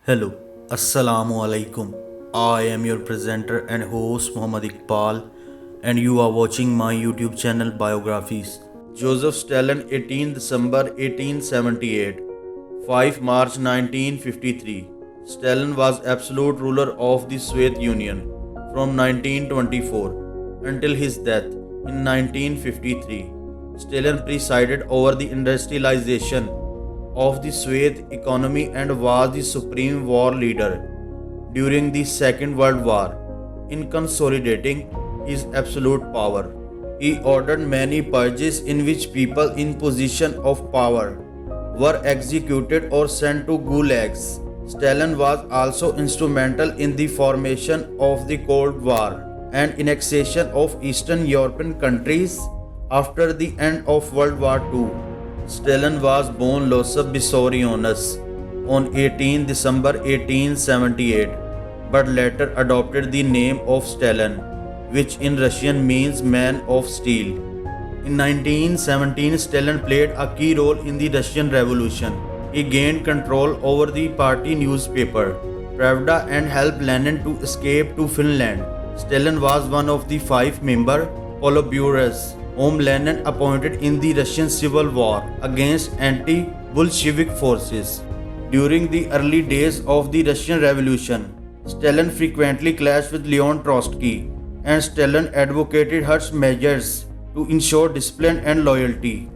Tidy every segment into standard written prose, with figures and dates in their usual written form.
Hello, Assalamu alaikum. I am your presenter and host Muhammad Iqbal, and you are watching my YouTube channel Biographies. Joseph Stalin, 18 December 1878, 5 March 1953. Stalin was absolute ruler of the Soviet Union from 1924 until his death in 1953. Stalin presided over the industrialization of the Soviet economy and was the supreme war leader during the Second World War. In consolidating his absolute power, he ordered many purges in which people in position of power were executed or sent to gulags. Stalin was also instrumental in the formation of the Cold War and annexation of Eastern European countries after the end of World War II. Stalin was born Joseph Vissarionovich on 18 December 1878, but later adopted the name of Stalin, which in Russian means man of steel. In 1917, Stalin played a key role in the Russian Revolution. He gained control over the party newspaper, Pravda, and helped Lenin to escape to Finland. Stalin was one of the 5 member Politburos whom Lenin appointed in the Russian Civil War against anti-Bolshevik forces. During the early days of the Russian Revolution, Stalin frequently clashed with Leon Trotsky, and Stalin advocated harsh measures to ensure discipline and loyalty.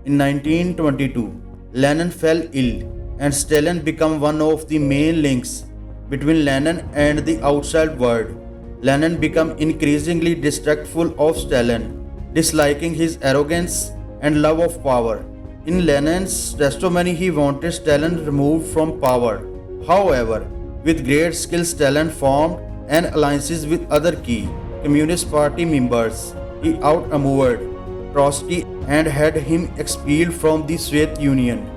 In 1922, Lenin fell ill, and Stalin became one of the main links between Lenin and the outside world. Lenin became increasingly distrustful of Stalin, disliking his arrogance and love of power. In Lenin's testimony, he wanted Stalin removed from power. However, with great skill, Stalin formed an alliances with other key Communist Party members. He outmaneuvered Trotsky and had him expelled from the Soviet Union.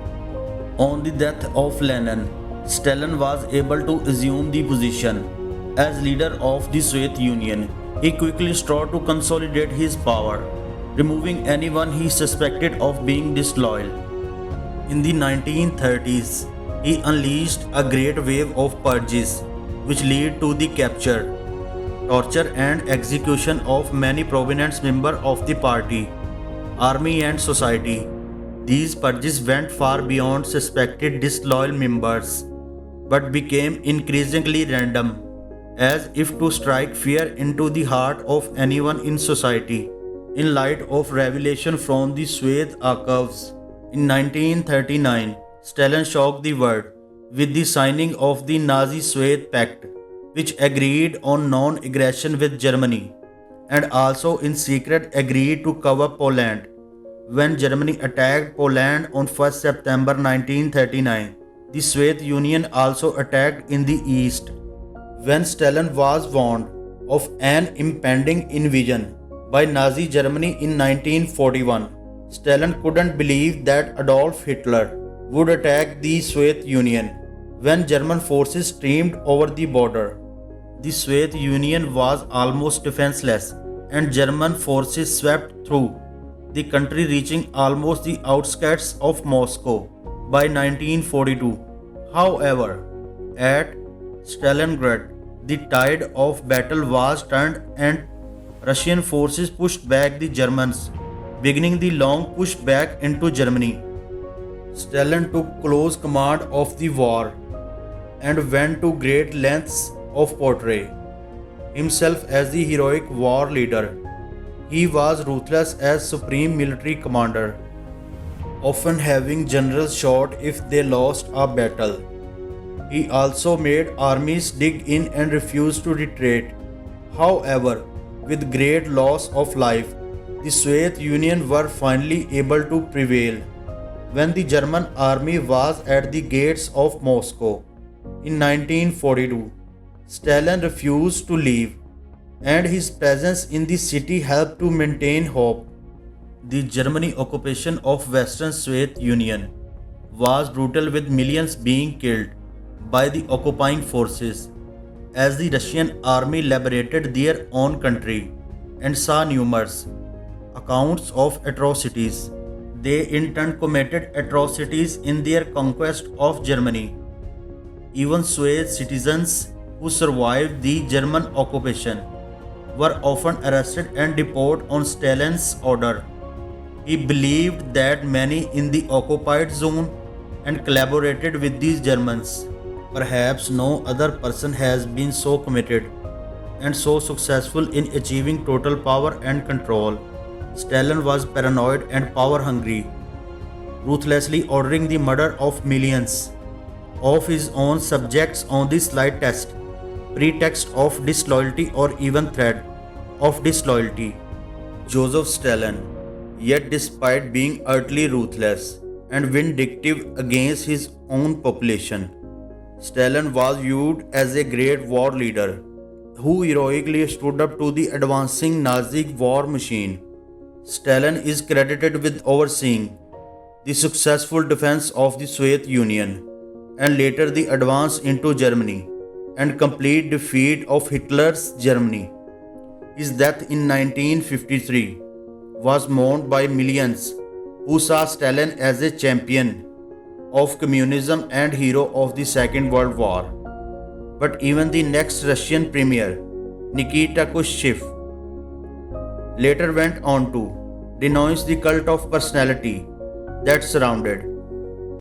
On the death of Lenin, Stalin was able to assume the position as leader of the Soviet Union. He quickly strove to consolidate his power, removing anyone he suspected of being disloyal. In the 1930s, he unleashed a great wave of purges, which led to the capture, torture, and execution of many prominent members of the party, army, and society. These purges went far beyond suspected disloyal members, but became increasingly random, as if to strike fear into the heart of anyone in society. In light of revelation from the Soviet archives, in 1939, Stalin shocked the world with the signing of the Nazi-Soviet Pact, which agreed on non-aggression with Germany, and also in secret agreed to cover Poland. When Germany attacked Poland on 1st September 1939, the Soviet Union also attacked in the east. When Stalin was warned of an impending invasion by Nazi Germany in 1941, Stalin couldn't believe that Adolf Hitler would attack the Soviet Union when German forces streamed over the border. The Soviet Union was almost defenseless, and German forces swept through the country, reaching almost the outskirts of Moscow by 1942. However, at Stalingrad, the tide of battle was turned and Russian forces pushed back the Germans, beginning the long push back into Germany. Stalin took close command of the war and went to great lengths of portray himself as the heroic war leader. He was ruthless as supreme military commander, often having generals shot if they lost a battle. He also made armies dig in and refuse to retreat. However, with great loss of life, the Soviet Union were finally able to prevail when the German army was at the gates of Moscow. In 1942, Stalin refused to leave, and his presence in the city helped to maintain hope. The German occupation of Western Soviet Union was brutal, with millions being killed by the occupying forces, as the Russian army liberated their own country and saw numerous accounts of atrocities. They in turn committed atrocities in their conquest of Germany. Even Suez citizens who survived the German occupation were often arrested and deported on Stalin's order. He believed that many in the occupied zone and collaborated with these Germans. Perhaps no other person has been so committed and so successful in achieving total power and control. Stalin was paranoid and power hungry, ruthlessly ordering the murder of millions of his own subjects on the slightest pretext of disloyalty or even threat of disloyalty. Joseph Stalin, yet despite being utterly ruthless and vindictive against his own population, Stalin was viewed as a great war leader who heroically stood up to the advancing Nazi war machine. Stalin is credited with overseeing the successful defense of the Soviet Union and later the advance into Germany and complete defeat of Hitler's Germany. His death in 1953 was mourned by millions who saw Stalin as a champion of communism and hero of the Second World War. But even the next Russian premier, Nikita Khrushchev, later went on to denounce the cult of personality that surrounded